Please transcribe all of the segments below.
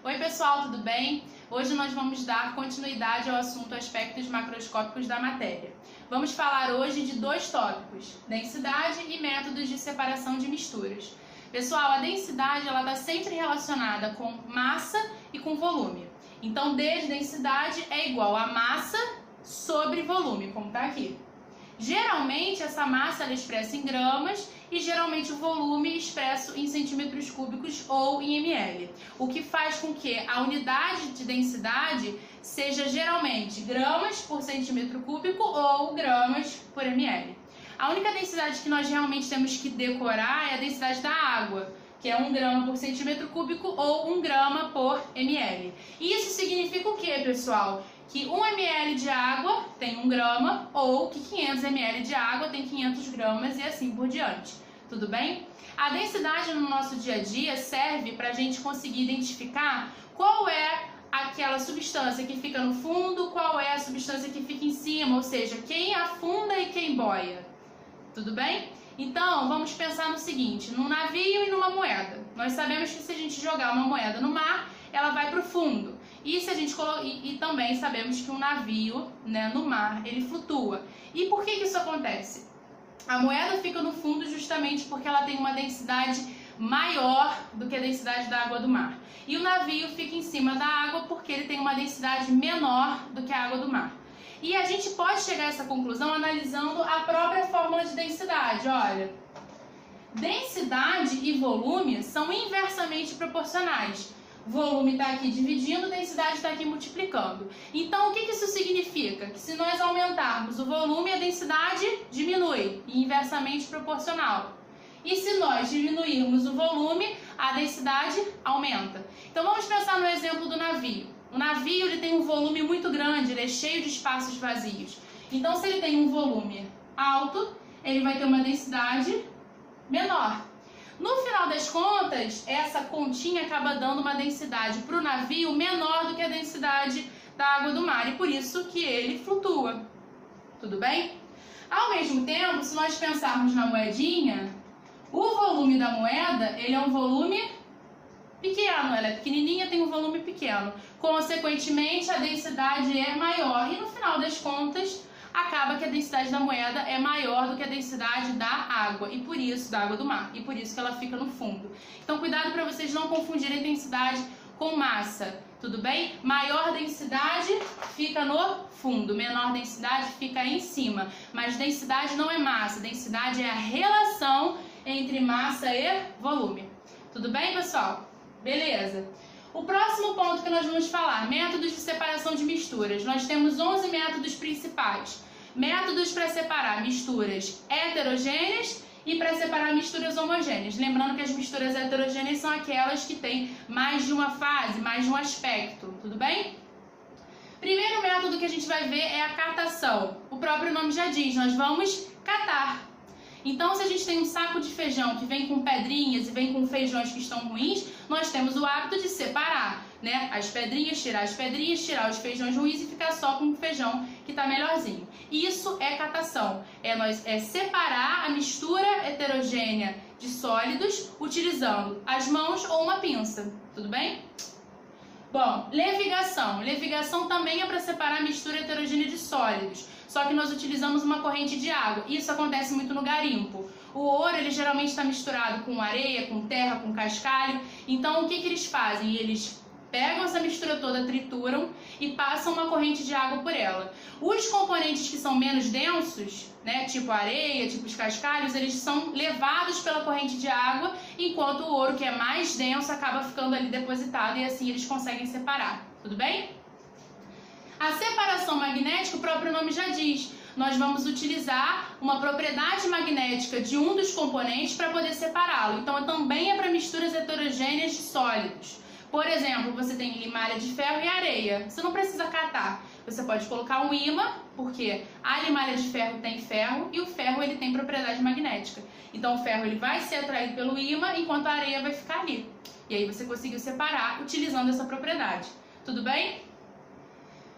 Oi pessoal, tudo bem? Hoje nós vamos dar continuidade ao assunto aspectos macroscópicos da matéria. Vamos falar hoje de dois tópicos, densidade e métodos de separação de misturas. Pessoal, a densidade está sempre relacionada com massa e com volume. Então, densidade é igual a massa sobre volume, como está aqui. Geralmente, essa massa é expressa em gramas e geralmente o volume expresso em centímetros cúbicos ou em ml. O que faz com que a unidade de densidade seja geralmente gramas por centímetro cúbico ou gramas por ml. A única densidade que nós realmente temos que decorar é a densidade da água, que é 1 grama por centímetro cúbico ou 1 grama por ml. Isso significa o que, pessoal? Que 1 ml de água tem 1 grama ou que 500 ml de água tem 500 gramas e assim por diante. Tudo bem? A densidade no nosso dia a dia serve para a gente conseguir identificar qual é aquela substância que fica no fundo, qual é a substância que fica em cima, ou seja, quem afunda e quem boia. Tudo bem? Então, vamos pensar no seguinte, num navio e numa moeda. Nós sabemos que se a gente jogar uma moeda no mar, ela vai para o fundo. E, se a gente e também sabemos que um navio, no mar, ele flutua. E por que isso acontece? A moeda fica no fundo justamente porque ela tem uma densidade maior do que a densidade da água do mar. E o navio fica em cima da água porque ele tem uma densidade menor do que a água do mar. E a gente pode chegar a essa conclusão analisando a própria fórmula de densidade. Olha, densidade e volume são inversamente proporcionais. Volume está aqui dividindo, densidade está aqui multiplicando. Então, o que isso significa? Que se nós aumentarmos o volume, a densidade diminui, e inversamente proporcional. E se nós diminuirmos o volume, a densidade aumenta. Então, vamos pensar no exemplo do navio. O navio ele tem um volume muito grande, ele é cheio de espaços vazios. Então, se ele tem um volume alto, ele vai ter uma densidade menor. No final das contas, essa continha acaba dando uma densidade para o navio menor do que a densidade da água do mar, e por isso que ele flutua. Tudo bem? Ao mesmo tempo, se nós pensarmos na moedinha, o volume da moeda ele é um volume pequeno, ela é pequenininha, tem um volume pequeno. Consequentemente, a densidade é maior e no final das contas, acaba que a densidade da moeda é maior do que a densidade da água, e por isso, da água do mar, e por isso que ela fica no fundo. Então, cuidado para vocês não confundirem densidade com massa, tudo bem? Maior densidade fica no fundo, menor densidade fica em cima. Mas densidade não é massa, densidade é a relação entre massa e volume. Tudo bem, pessoal? Beleza. O próximo ponto que nós vamos falar, métodos de separação de misturas. Nós temos 11 métodos principais. Métodos para separar misturas heterogêneas e para separar misturas homogêneas. Lembrando que as misturas heterogêneas são aquelas que têm mais de uma fase, mais de um aspecto. Tudo bem? Primeiro método que a gente vai ver é a catação. O próprio nome já diz, nós vamos catar. Então, se a gente tem um saco de feijão que vem com pedrinhas e vem com feijões que estão ruins, nós temos o hábito de separar, as pedrinhas, tirar os feijões ruins e ficar só com o feijão que está melhorzinho. Isso é catação, é separar a mistura heterogênea de sólidos utilizando as mãos ou uma pinça, tudo bem? Bom, levigação. Levigação também é para separar a mistura heterogênea de sólidos, só que nós utilizamos uma corrente de água. Isso acontece muito no garimpo. O ouro, ele geralmente está misturado com areia, com terra, com cascalho. Então, o que eles fazem? Eles pegam essa mistura toda, trituram e passam uma corrente de água por ela. Os componentes que são menos densos, tipo areia, tipo os cascalhos, eles são levados pela corrente de água, enquanto o ouro, que é mais denso, acaba ficando ali depositado e assim eles conseguem separar. Tudo bem? A separação magnética, o próprio nome já diz. Nós vamos utilizar uma propriedade magnética de um dos componentes para poder separá-lo. Então, também é para misturas heterogêneas de sólidos. Por exemplo, você tem limalha de ferro e areia. Você não precisa catar. Você pode colocar um ímã, porque a limalha de ferro tem ferro e o ferro ele tem propriedade magnética. Então, o ferro ele vai ser atraído pelo ímã, enquanto a areia vai ficar ali. E aí você conseguiu separar utilizando essa propriedade. Tudo bem?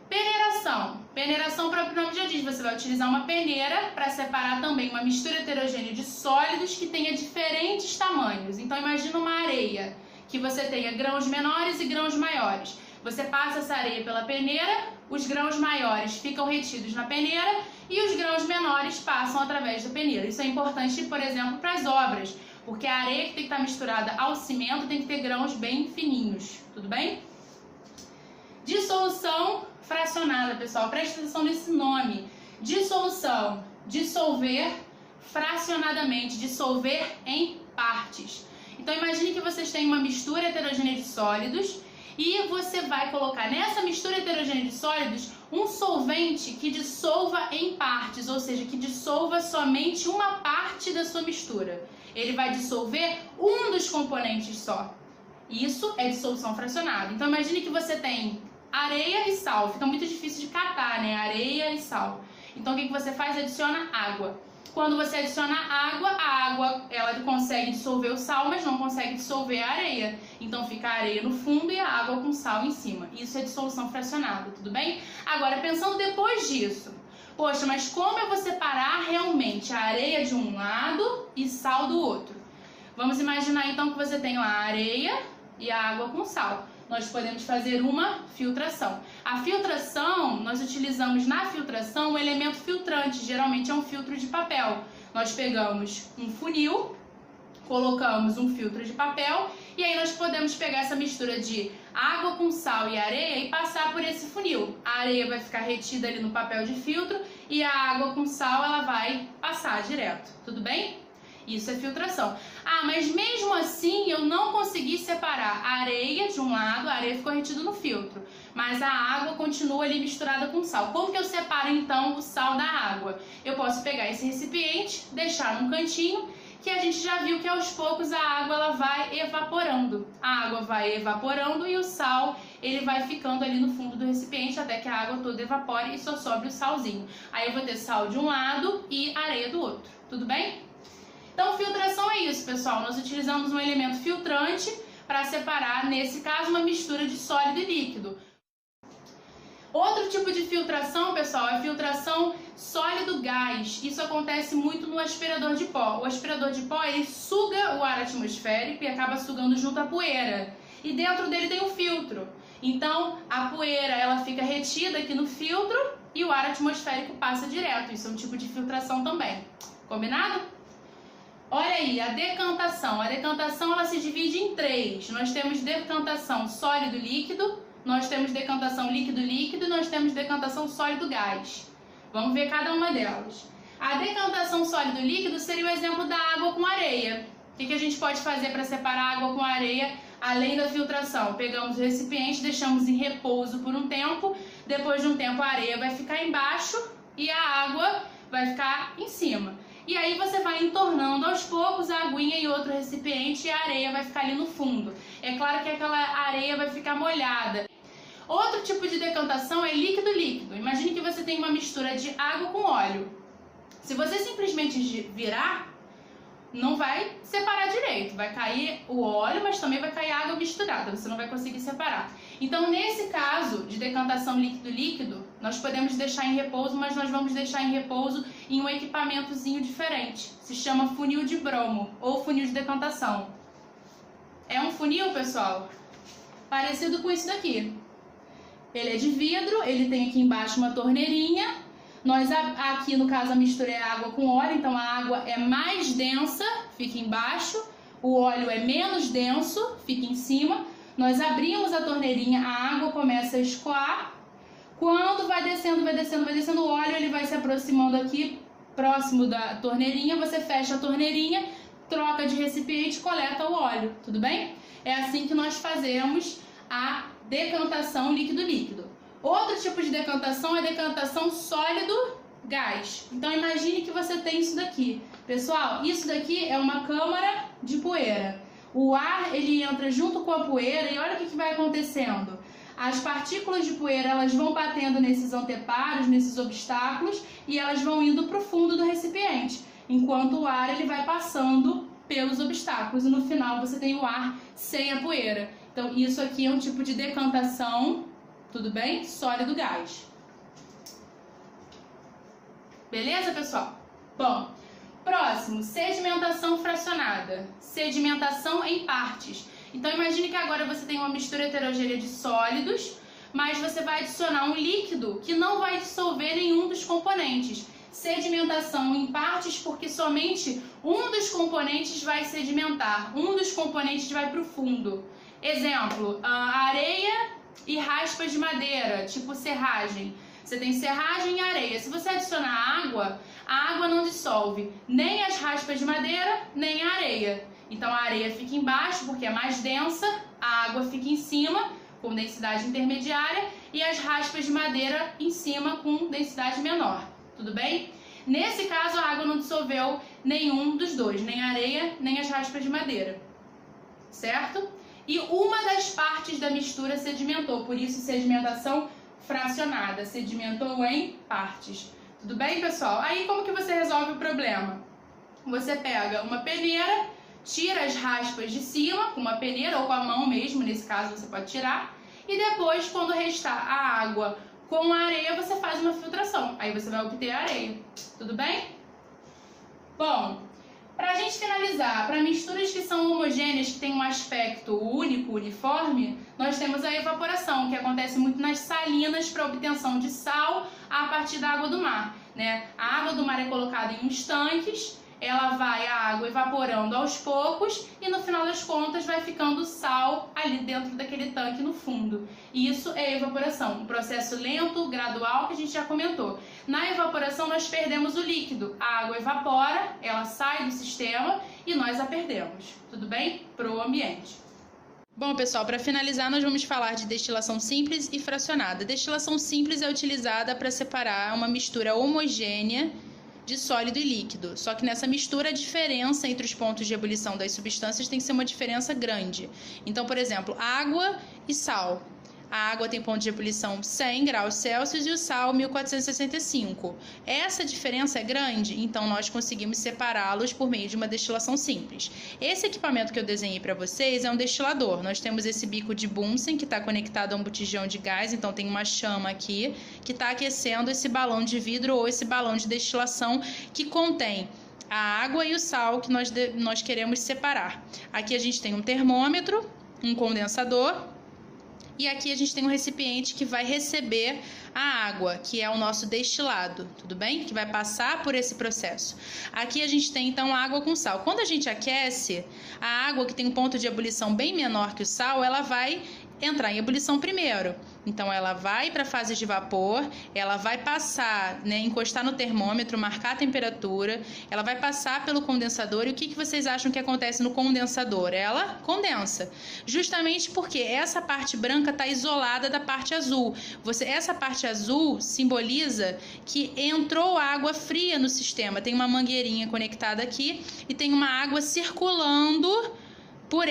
Peneiração. Peneiração, o próprio nome já diz, você vai utilizar uma peneira para separar também uma mistura heterogênea de sólidos que tenha diferentes tamanhos. Então, imagina uma areia que você tenha grãos menores e grãos maiores. Você passa essa areia pela peneira, os grãos maiores ficam retidos na peneira e os grãos menores passam através da peneira. Isso é importante, por exemplo, para as obras, porque a areia que tem que estar misturada ao cimento tem que ter grãos bem fininhos, tudo bem? Dissolução fracionada, pessoal, presta atenção nesse nome. Dissolução, dissolver fracionadamente, dissolver em partes. Então imagine que vocês têm uma mistura heterogênea de sólidos e você vai colocar nessa mistura heterogênea de sólidos um solvente que dissolva em partes, ou seja, que dissolva somente uma parte da sua mistura. Ele vai dissolver um dos componentes só. Isso é dissolução fracionada. Então imagine que você tem areia e sal. Fica muito difícil de catar, né? Areia e sal. Então o que você faz? Adiciona água. Quando você adiciona água, a água ela consegue dissolver o sal, mas não consegue dissolver a areia. Então fica a areia no fundo e a água com sal em cima. Isso é dissolução fracionada, tudo bem? Agora, pensando depois disso. Poxa, mas como eu vou separar realmente a areia de um lado e sal do outro? Vamos imaginar então que você tem lá a areia e a água com sal. Nós podemos fazer uma filtração. A filtração, nós utilizamos na filtração um elemento filtrante, geralmente é um filtro de papel. Nós pegamos um funil, colocamos um filtro de papel e aí nós podemos pegar essa mistura de água com sal e areia e passar por esse funil. A areia vai ficar retida ali no papel de filtro e a água com sal ela vai passar direto, tudo bem? Isso é filtração. Ah, mas mesmo assim eu não consegui separar a areia de um lado, a areia ficou retida no filtro, mas a água continua ali misturada com sal. Como que eu separo então o sal da água? Eu posso pegar esse recipiente, deixar num cantinho, que a gente já viu que aos poucos a água ela vai evaporando. A água vai evaporando e o sal ele vai ficando ali no fundo do recipiente até que a água toda evapore e só sobe o salzinho. Aí eu vou ter sal de um lado e areia do outro, tudo bem? Então, filtração é isso, pessoal. Nós utilizamos um elemento filtrante para separar, nesse caso, uma mistura de sólido e líquido. Outro tipo de filtração, pessoal, é a filtração sólido-gás. Isso acontece muito no aspirador de pó. O aspirador de pó, ele suga o ar atmosférico e acaba sugando junto a poeira. E dentro dele tem um filtro. Então, a poeira, ela fica retida aqui no filtro e o ar atmosférico passa direto. Isso é um tipo de filtração também. Combinado? Olha aí, a decantação. A decantação ela se divide em três. Nós temos decantação sólido-líquido, nós temos decantação líquido-líquido e nós temos decantação sólido-gás. Vamos ver cada uma delas. A decantação sólido-líquido seria o exemplo da água com areia. O que a gente pode fazer para separar água com areia além da filtração? Pegamos o recipiente, deixamos em repouso por um tempo. Depois de um tempo a areia vai ficar embaixo e a água vai ficar em cima. E aí você vai entornando aos poucos a aguinha em outro recipiente e a areia vai ficar ali no fundo. É claro que aquela areia vai ficar molhada. Outro tipo de decantação é líquido-líquido. Imagine que você tem uma mistura de água com óleo. Se você simplesmente virar, não vai separar direito. Vai cair o óleo, mas também vai cair água misturada. Você não vai conseguir separar. Então, nesse caso de decantação líquido-líquido, nós podemos deixar em repouso, mas nós vamos deixar em repouso em um equipamentozinho diferente. Se chama funil de bromo ou funil de decantação. É um funil, pessoal, parecido com isso daqui. Ele é de vidro, ele tem aqui embaixo uma torneirinha. Nós aqui, no caso, a mistura é água com óleo, então a água é mais densa, fica embaixo. O óleo é menos denso, fica em cima. Nós abrimos a torneirinha, a água começa a escoar. Quando vai descendo o óleo, ele vai se aproximando aqui, próximo da torneirinha. Você fecha a torneirinha, troca de recipiente e coleta o óleo, tudo bem? É assim que nós fazemos a decantação líquido-líquido. Outro tipo de decantação é a decantação sólido-gás. Então imagine que você tem isso daqui. Pessoal, isso daqui é uma câmara de poeira. O ar ele entra junto com a poeira e olha o que vai acontecendo. As partículas de poeira elas vão batendo nesses anteparos, nesses obstáculos e elas vão indo para o fundo do recipiente, enquanto o ar ele vai passando pelos obstáculos e no final você tem o ar sem a poeira. Então isso aqui é um tipo de decantação, tudo bem? Sólido-gás. Beleza, pessoal? Bom, próximo, sedimentação fracionada. Sedimentação em partes. Então imagine que agora você tem uma mistura heterogênea de sólidos, mas você vai adicionar um líquido que não vai dissolver nenhum dos componentes. Sedimentação em partes, porque somente um dos componentes vai sedimentar, um dos componentes vai para o fundo. Exemplo, areia e raspas de madeira, tipo serragem. Você tem serragem e areia. Se você adicionar água, a água não dissolve nem as raspas de madeira, nem a areia. Então a areia fica embaixo porque é mais densa, a água fica em cima com densidade intermediária e as raspas de madeira em cima com densidade menor. Tudo bem? Nesse caso a água não dissolveu nenhum dos dois, nem a areia, nem as raspas de madeira. Certo? E uma das partes da mistura sedimentou, por isso sedimentação fracionada, sedimentou em partes. Tudo bem, pessoal? Aí como que você resolve o problema? Você pega uma peneira, tira as raspas de cima com uma peneira ou com a mão mesmo, nesse caso você pode tirar, e depois, quando restar a água com a areia, você faz uma filtração. Aí você vai obter a areia. Tudo bem? Bom, para a gente finalizar, para misturas que são homogêneas, que têm um aspecto único, uniforme, nós temos a evaporação, que acontece muito nas salinas para obtenção de sal a partir da água do mar, né? A água do mar é colocada em uns tanques, ela vai a água evaporando aos poucos e no final das contas vai ficando sal ali dentro daquele tanque no fundo. E isso é evaporação, um processo lento, gradual que a gente já comentou. Na evaporação nós perdemos o líquido, a água evapora, ela sai do sistema e nós a perdemos, tudo bem? Para o ambiente. Bom, pessoal, para finalizar nós vamos falar de destilação simples e fracionada. Destilação simples é utilizada para separar uma mistura homogênea de sólido e líquido. Só que nessa mistura a diferença entre os pontos de ebulição das substâncias tem que ser uma diferença grande. Então, por exemplo, água e sal. A água tem ponto de ebulição 100 graus Celsius e o sal 1465. Essa diferença é grande, então nós conseguimos separá-los por meio de uma destilação simples. Esse equipamento que eu desenhei para vocês é um destilador. Nós temos esse bico de Bunsen que está conectado a um botijão de gás, então tem uma chama aqui que está aquecendo esse balão de vidro ou esse balão de destilação que contém a água e o sal que nós queremos separar. Aqui a gente tem um termômetro, um condensador. E aqui a gente tem um recipiente que vai receber a água, que é o nosso destilado, tudo bem? Que vai passar por esse processo. Aqui a gente tem então água com sal. Quando a gente aquece, a água que tem um ponto de ebulição bem menor que o sal, ela vai entrar em ebulição primeiro. Então ela vai para a fase de vapor, ela vai passar, né, encostar no termômetro, marcar a temperatura, ela vai passar pelo condensador. E o que vocês acham que acontece no condensador? Ela condensa, justamente porque essa parte branca está isolada da parte azul. Essa parte azul simboliza que entrou água fria no sistema. Tem uma mangueirinha conectada aqui e tem uma água circulando por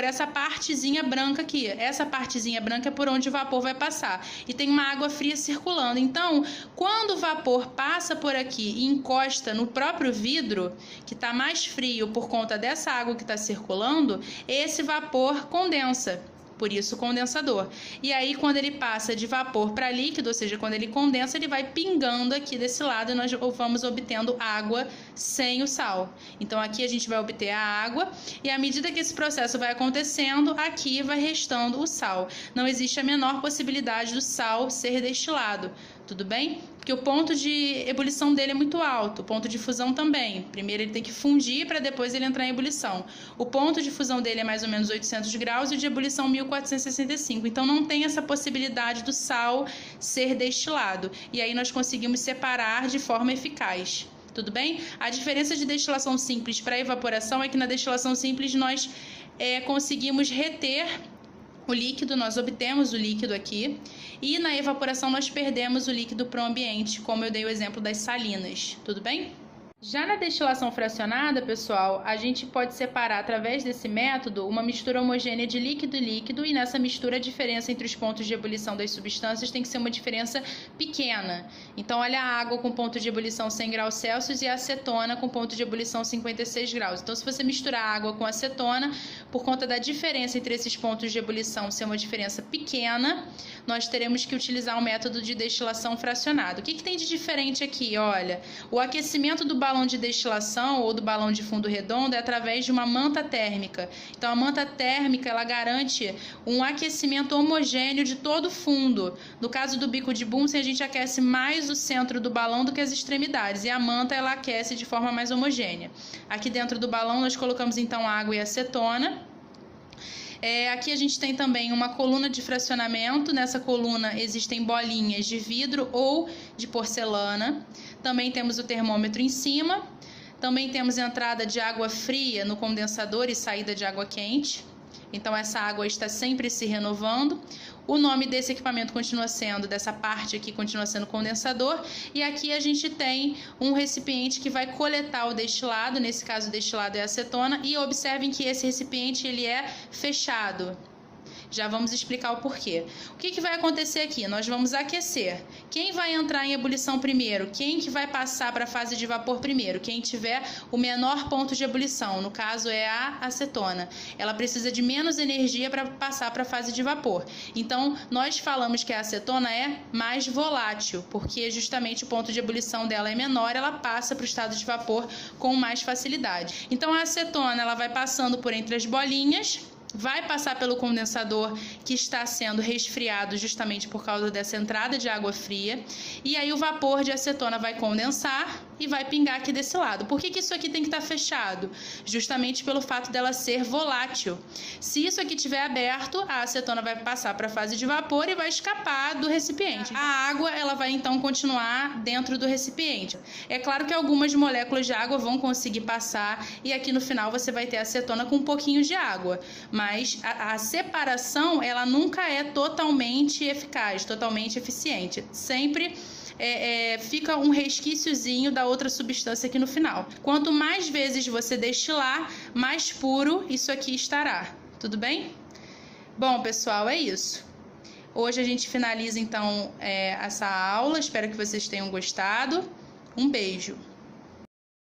essa partezinha branca aqui. Essa partezinha branca é por onde o vapor vai passar. E tem uma água fria circulando. Então, quando o vapor passa por aqui e encosta no próprio vidro, que está mais frio por conta dessa água que está circulando, esse vapor condensa. Por isso, condensador. E aí, quando ele passa de vapor para líquido, ou seja, quando ele condensa, ele vai pingando aqui desse lado e nós vamos obtendo água sem o sal. Então, aqui a gente vai obter a água e à medida que esse processo vai acontecendo, aqui vai restando o sal. Não existe a menor possibilidade do sal ser destilado. Tudo bem? Porque o ponto de ebulição dele é muito alto, o ponto de fusão também. Primeiro ele tem que fundir para depois ele entrar em ebulição. O ponto de fusão dele é mais ou menos 800 graus e o de ebulição 1465. Então não tem essa possibilidade do sal ser destilado. E aí nós conseguimos separar de forma eficaz. Tudo bem? A diferença de destilação simples para evaporação é que na destilação simples nós conseguimos reter o líquido, nós obtemos o líquido aqui, e na evaporação nós perdemos o líquido para o ambiente, como eu dei o exemplo das salinas, tudo bem? Já na destilação fracionada, pessoal, a gente pode separar através desse método uma mistura homogênea de líquido e líquido, e nessa mistura a diferença entre os pontos de ebulição das substâncias tem que ser uma diferença pequena. Então, olha a água com ponto de ebulição 100 graus Celsius e a acetona com ponto de ebulição 56 graus. Então, se você misturar água com acetona, por conta da diferença entre esses pontos de ebulição ser uma diferença pequena, nós teremos que utilizar o método de destilação fracionado. O que tem de diferente aqui? Olha, o aquecimento do balão de destilação ou do balão de fundo redondo é através de uma manta térmica. Então, a manta térmica, ela garante um aquecimento homogêneo de todo o fundo. No caso do bico de Bunsen, a gente aquece mais o centro do balão do que as extremidades, e a manta, ela aquece de forma mais homogênea. Aqui dentro do balão, nós colocamos então água e acetona. Aqui a gente tem também uma coluna de fracionamento. Nessa coluna existem bolinhas de vidro ou de porcelana. Também temos o termômetro em cima. Também temos entrada de água fria no condensador e saída de água quente. Então essa água está sempre se renovando. O nome desse equipamento dessa parte aqui continua sendo condensador. E aqui a gente tem um recipiente que vai coletar o destilado, nesse caso o destilado é acetona, e observem que esse recipiente ele é fechado. Já vamos explicar o porquê. O que vai acontecer aqui? Nós vamos aquecer. Quem vai entrar em ebulição primeiro? Quem que vai passar para a fase de vapor primeiro? Quem tiver o menor ponto de ebulição, no caso é a acetona. Ela precisa de menos energia para passar para a fase de vapor. Então, nós falamos que a acetona é mais volátil, porque justamente o ponto de ebulição dela é menor, ela passa para o estado de vapor com mais facilidade. Então, a acetona ela vai passando por entre as bolinhas, vai passar pelo condensador que está sendo resfriado justamente por causa dessa entrada de água fria, e aí o vapor de acetona vai condensar e vai pingar aqui desse lado. Por que isso aqui tem que estar fechado? Justamente pelo fato dela ser volátil. Se isso aqui estiver aberto, a acetona vai passar para a fase de vapor e vai escapar do recipiente. A água ela vai então continuar dentro do recipiente. É claro que algumas moléculas de água vão conseguir passar, e aqui no final você vai ter a acetona com um pouquinho de água. Mas a separação, ela nunca é totalmente eficaz, totalmente eficiente. Sempre fica um resquíciozinho da outra substância aqui no final. Quanto mais vezes você destilar, mais puro isso aqui estará. Tudo bem? Bom, pessoal, é isso. Hoje a gente finaliza, então, essa aula. Espero que vocês tenham gostado. Um beijo!